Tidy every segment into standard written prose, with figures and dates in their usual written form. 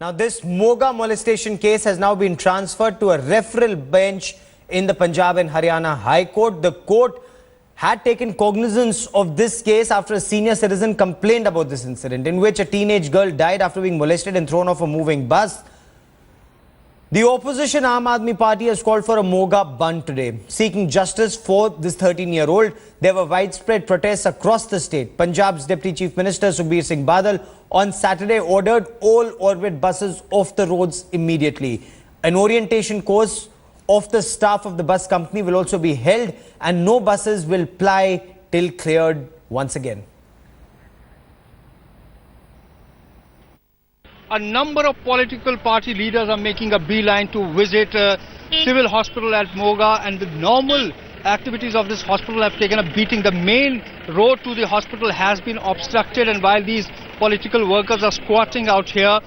Now, this Moga molestation case has now been transferred to a referral bench in the Punjab and Haryana High Court. The court had taken cognizance of this case after a senior citizen complained about this incident in which a teenage girl died after being molested and thrown off a moving bus. The opposition Aam Aadmi Party has called for a Moga Bandh today, seeking justice for this 13-year-old. There were widespread protests across the state. Punjab's Deputy Chief Minister Sukhbir Singh Badal on Saturday ordered all Orbit buses off the roads immediately. An orientation course of the staff of the bus company will also be held, and no buses will ply till cleared once again. A number of political party leaders are making a beeline to visit civil hospital at Moga, and the normal activities of this hospital have taken a beating. The main road to the hospital has been obstructed, and while these political workers are squatting out here,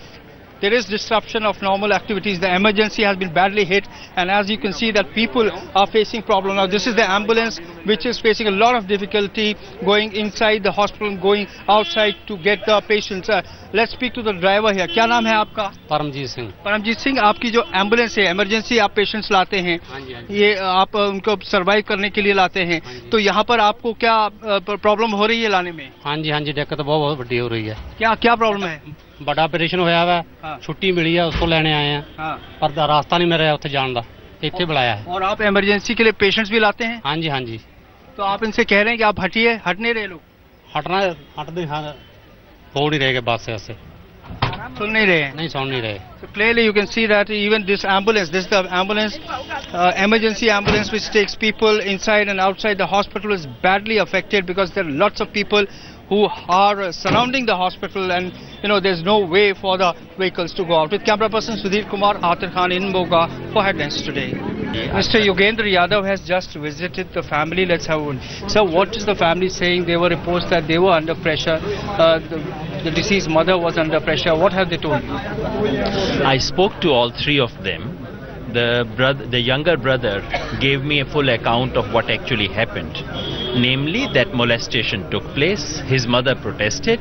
there is disruption of normal activities. The emergency has been badly hit, and as you can see that people are facing problems. Now this is the ambulance which is facing a lot of difficulty going inside the hospital and going outside to get the patients. Let's speak to the driver here. क्या नाम है आपका? परमजीत सिंह। परमजीत सिंह, आपकी जो ambulance है, emergency आप patients लाते हैं, ये आप उनको सर्वाइव करने के लिए लाते हैं, तो यहाँ पर आपको क्या प्रॉब्लम हो रही है लाने में? हाँ जी, दिक्कत बहुत बड़ी हो रही है। क्या प्रॉब्लम है? बड़ा ऑपरेशन होया हुआ, छुट्टी मिली है, उसको लेने आए हैं, पर रास्ता नहीं मिल रहा उत्थे जाने का, इत्थे बुलाया है। और आप इमरजेंसी के लिए पेशेंट्स भी लाते हैं? हाँ जी। तो आप इनसे कह रहे हैं कि आप हटिए, हट नहीं रहे लोग? हटते हो नहीं रहे बस से, सुन नहीं रहे हैं? नहीं सुन नहीं रहे। So clearly you can see that even this ambulance, this is the ambulance, emergency ambulance which takes people inside and outside the hospital, is badly affected because there are lots of people who are surrounding the hospital, and there's no way for the vehicles to go out. With camera person Sudhir Kumar, Atir Khan in Moga for Headlines Today. Mr. Yogendra Yadav has just visited the family. Let's have one. So what is the family saying? There were reports that they were under pressure. The deceased mother was under pressure. What have they told you? I spoke to all three of them. The younger brother gave me a full account of what actually happened. Namely, that molestation took place, his mother protested,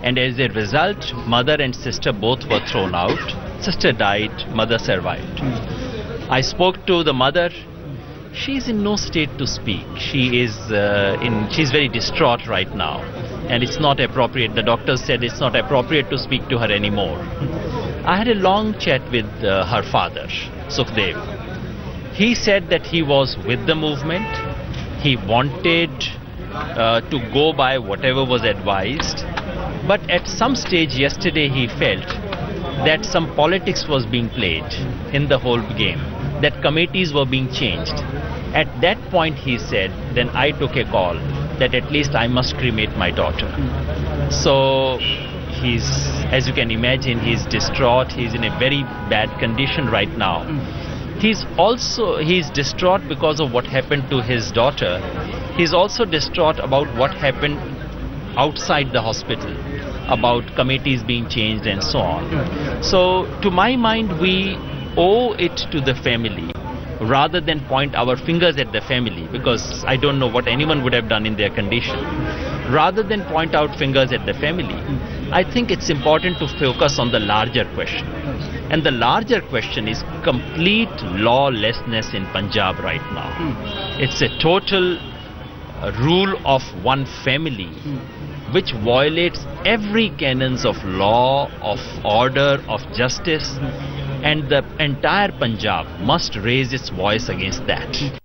and as a result, mother and sister both were thrown out. Sister died, mother survived. I spoke to the mother. She's in no state to speak. She's very distraught right now, and it's not appropriate. The doctor said it's not appropriate to speak to her anymore. I had a long chat with her father, Sukhdev. He said that he was with the movement. He wanted to go by whatever was advised, but at some stage yesterday he felt that some politics was being played in the whole game, that committees were being changed. At that point he said, then I took a call that at least I must cremate my daughter. So as you can imagine, he's distraught. He's in a very bad condition right now. He's distraught because of what happened to his daughter. He's also distraught about what happened outside the hospital, about committees being changed and so on. So to my mind, we owe it to the family, rather than point our fingers at the family, because I don't know what anyone would have done in their condition. Rather than point out fingers at the family, I think it's important to focus on the larger question. And the larger question is complete lawlessness in Punjab right now. It's a total rule of one family which violates every canons of law, of order, of justice, and the entire Punjab must raise its voice against that.